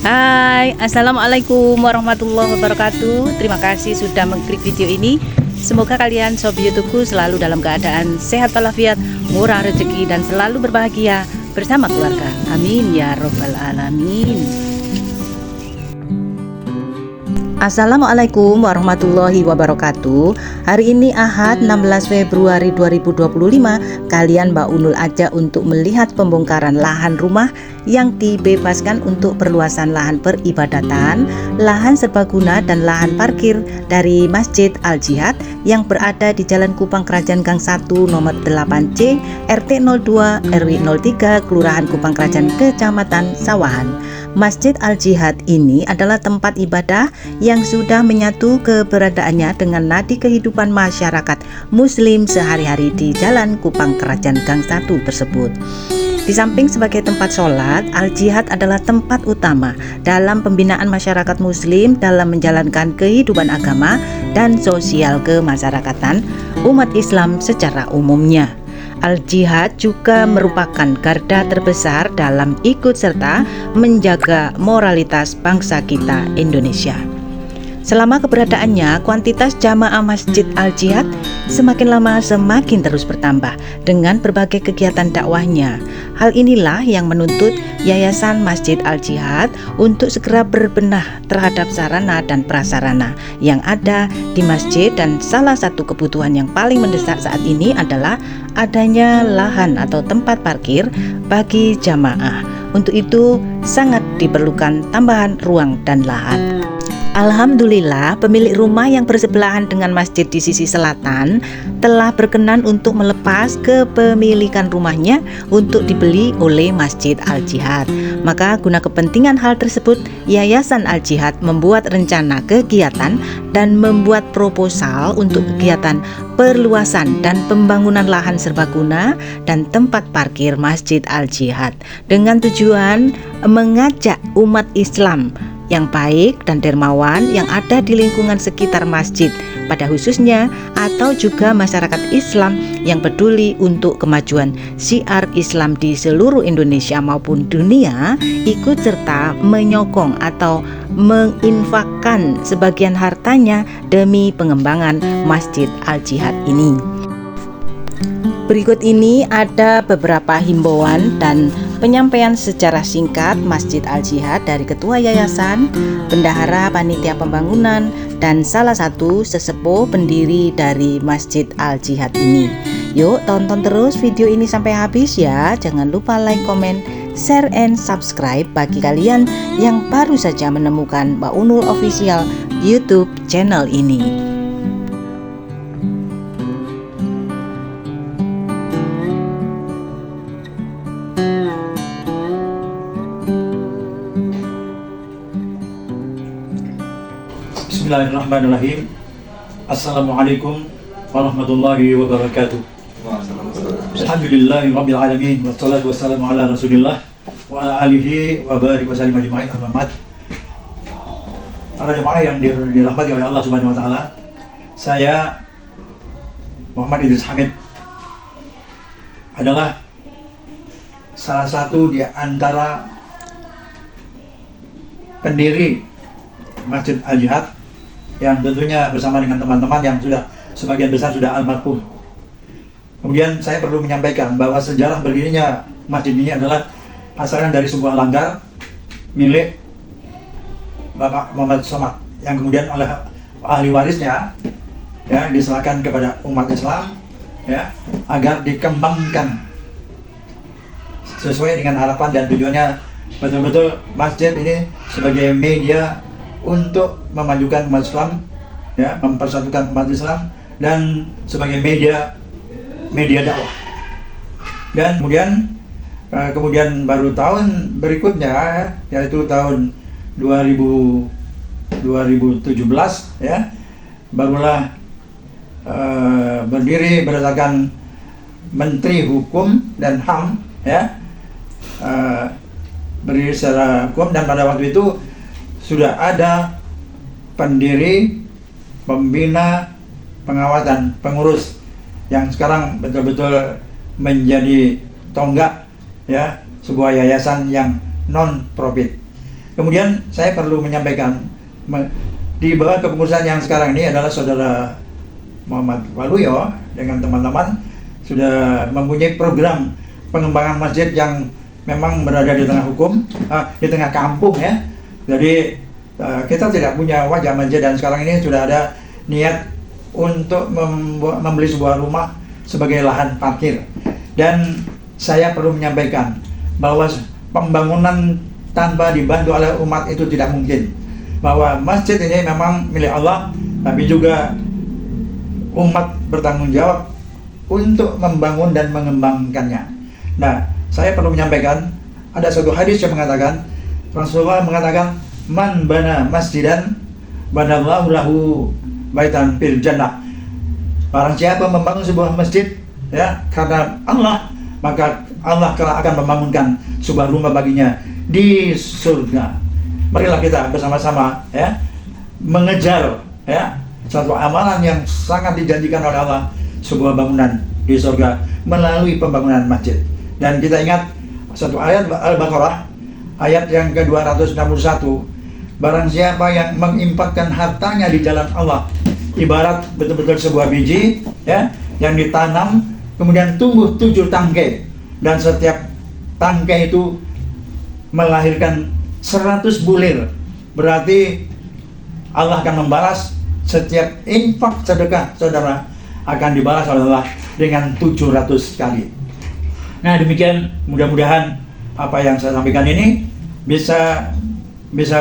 Hai, Assalamualaikum warahmatullahi wabarakatuh. Terima kasih sudah mengklik video ini. Semoga kalian sob YouTubeku selalu dalam keadaan sehat walafiat, murah rezeki, dan selalu berbahagia bersama keluarga. Amin ya robbal alamin. Assalamualaikum warahmatullahi wabarakatuh. Hari ini Ahad 16 Februari 2025. Kalian Mbak Unul ajak untuk melihat pembongkaran lahan rumah yang dibebaskan untuk perluasan lahan peribadatan, lahan serbaguna dan lahan parkir dari Masjid Al-Jihad yang berada di Jalan Kupang Kerajaan Gang 1 nomor 8C RT 02 RW 03 Kelurahan Kupang Kerajaan Kecamatan Sawahan. Masjid Al-Jihad ini adalah tempat ibadah yang sudah menyatu keberadaannya dengan nadi kehidupan masyarakat muslim sehari-hari di Jalan Kupang Kerajaan Gang 1 tersebut. Di samping sebagai tempat sholat, Al-Jihad adalah tempat utama dalam pembinaan masyarakat muslim dalam menjalankan kehidupan agama dan sosial kemasyarakatan umat Islam secara umumnya. Al-Jihad juga merupakan garda terbesar dalam ikut serta menjaga moralitas bangsa kita Indonesia. Selama keberadaannya, kuantitas jamaah Masjid Al-Jihad semakin lama semakin terus bertambah dengan berbagai kegiatan dakwahnya. Hal inilah yang menuntut Yayasan Masjid Al-Jihad untuk segera berbenah terhadap sarana dan prasarana yang ada di masjid, dan salah satu kebutuhan yang paling mendesak saat ini adalah adanya lahan atau tempat parkir bagi jamaah. Untuk itu sangat diperlukan tambahan ruang dan lahan. Alhamdulillah, pemilik rumah yang bersebelahan dengan masjid di sisi selatan telah berkenan untuk melepas kepemilikan rumahnya untuk dibeli oleh Masjid Al-Jihad. Maka guna kepentingan hal tersebut, Yayasan Al-Jihad membuat rencana kegiatan dan membuat proposal untuk kegiatan perluasan dan pembangunan lahan serbaguna dan tempat parkir Masjid Al-Jihad dengan tujuan mengajak umat Islam yang baik dan dermawan yang ada di lingkungan sekitar masjid pada khususnya, atau juga masyarakat Islam yang peduli untuk kemajuan syiar Islam di seluruh Indonesia maupun dunia, ikut serta menyokong atau menginfakkan sebagian hartanya demi pengembangan Masjid Al-Jihad ini. Berikut ini ada beberapa himbauan dan penyampaian secara singkat Masjid Al-Jihad dari Ketua Yayasan, Bendahara Panitia Pembangunan, dan salah satu sesepuh pendiri dari Masjid Al-Jihad ini. Yuk tonton terus video ini sampai habis ya. Jangan lupa like, comment, share, and subscribe bagi kalian yang baru saja menemukan Mbak Unul Official YouTube channel ini. Bismillahirrahmanirrahim. Assalamualaikum warahmatullahi wabarakatuh. Alhamdulillahi rabbil alamin, wassalatu wassalamu ala rasulillah wa ala alihi wa barik wa sallim ajma'in. Ahmad. Para jemaah yang dirahmati oleh Allah Subhanahu wa taala. Saya Muhammad Idris Hamid adalah salah satu di antara pendiri Masjid Al-Jihad yang tentunya bersama dengan teman-teman yang sudah sebagian besar sudah almarhum. Kemudian saya perlu menyampaikan bahwa sejarah berdirinya masjid ini adalah asalnya dari sebuah langgar milik Bapak Muhammad Somad yang kemudian oleh ahli warisnya ya diserahkan kepada umat Islam ya agar dikembangkan sesuai dengan harapan dan tujuannya. Betul-betul masjid ini sebagai media untuk memajukan umat Islam, ya, mempersatukan umat Islam, dan sebagai media dakwah. Dan kemudian baru tahun berikutnya, yaitu tahun 2017, ya, barulah berdiri berdasarkan Menteri Hukum dan HAM, ya, berdiri secara hukum, dan pada waktu itu sudah ada pendiri, pembina, pengawas, dan pengurus yang sekarang betul-betul menjadi tonggak ya sebuah yayasan yang non profit. Kemudian saya perlu menyampaikan di bawah kepengurusan yang sekarang ini adalah saudara Muhammad Waluyo dengan teman-teman sudah mempunyai program pengembangan masjid yang memang berada di tengah hukum, di tengah kampung ya. Jadi kita tidak punya wajah masjid, dan sekarang ini sudah ada niat untuk membeli sebuah rumah sebagai lahan parkir. Dan saya perlu menyampaikan bahwa pembangunan tanpa dibantu oleh umat itu tidak mungkin. Bahwa masjid ini memang milik Allah, tapi juga umat bertanggung jawab untuk membangun dan mengembangkannya. Nah, saya perlu menyampaikan ada satu hadis yang mengatakan, Rasulullah mengatakan, man bana masjidan banallahu lahu baitan fil jannah. Barang siapa membangun sebuah masjid ya karena Allah, maka Allah akan membangunkan sebuah rumah baginya di surga. Marilah kita bersama-sama ya mengejar ya satu amalan yang sangat dijanjikan oleh Allah, sebuah bangunan di surga melalui pembangunan masjid. Dan kita ingat satu ayat Al-Baqarah ayat yang ke-261, barang siapa yang menginfakkan hartanya di jalan Allah, ibarat betul-betul sebuah biji ya yang ditanam kemudian tumbuh 7 tangkai, dan setiap tangkai itu melahirkan 100 bulir. Berarti Allah akan membalas setiap infak sedekah saudara akan dibalas oleh Allah dengan 700 kali. Nah, demikian mudah-mudahan apa yang saya sampaikan ini bisa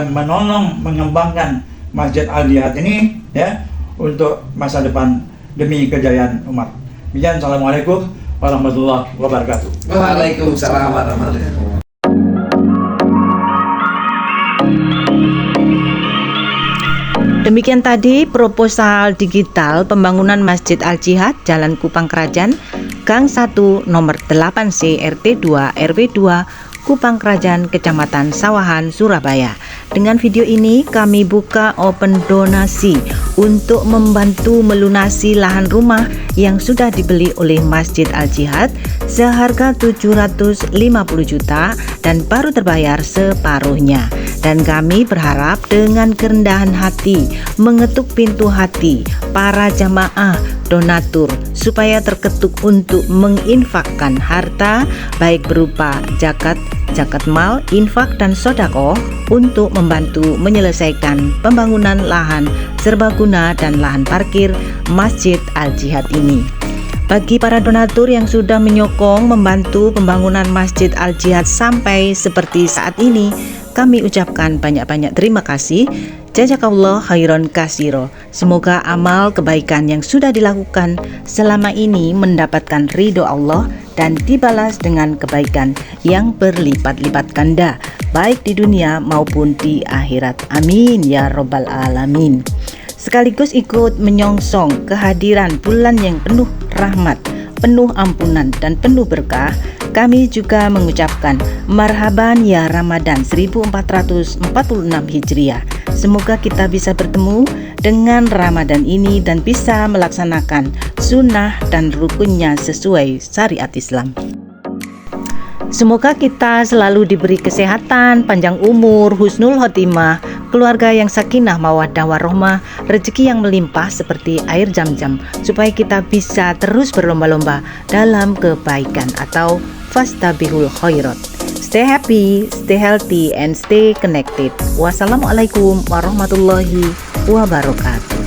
menolong mengembangkan Masjid Al-Jihad ini ya untuk masa depan demi kejayaan umat. Demikian, assalamualaikum warahmatullahi wabarakatuh. Waalaikumsalam warahmatullahi wabarakatuh. Demikian tadi proposal digital pembangunan Masjid Al-Jihad Jalan Kupang Kerajaan, Gang 1 nomor 8C RT 2 RW 2 Kupang Kerajaan, Kecamatan Sawahan, Surabaya. Dengan video ini kami buka open donasi untuk membantu melunasi lahan rumah yang sudah dibeli oleh Masjid Al-Jihad seharga 750 juta dan baru terbayar separuhnya. Dan kami berharap dengan kerendahan hati mengetuk pintu hati para jamaah donatur supaya terketuk untuk menginfakkan harta baik berupa zakat mal, infak dan sodako untuk membantu menyelesaikan pembangunan lahan serbaguna dan lahan parkir Masjid Al-Jihad ini. Bagi para donatur yang sudah menyokong membantu pembangunan Masjid Al-Jihad sampai seperti saat ini, kami ucapkan banyak-banyak terima kasih. Jazakallah khairan kasiro. Semoga amal kebaikan yang sudah dilakukan selama ini mendapatkan ridho Allah dan dibalas dengan kebaikan yang berlipat-lipat ganda, baik di dunia maupun di akhirat. Amin ya robbal alamin. Sekaligus ikut menyongsong kehadiran bulan yang penuh rahmat, penuh ampunan dan penuh berkah, kami juga mengucapkan marhaban ya Ramadan 1446 Hijriah. Semoga kita bisa bertemu dengan Ramadan ini dan bisa melaksanakan sunnah dan rukunnya sesuai syariat Islam. Semoga kita selalu diberi kesehatan, panjang umur, husnul khotimah, keluarga yang sakinah mawaddah warohmah, rezeki yang melimpah seperti air zam-zam, supaya kita bisa terus berlomba-lomba dalam kebaikan atau fastabihul khairat. Stay happy, stay healthy, and stay connected. Wassalamualaikum warahmatullahi wabarakatuh.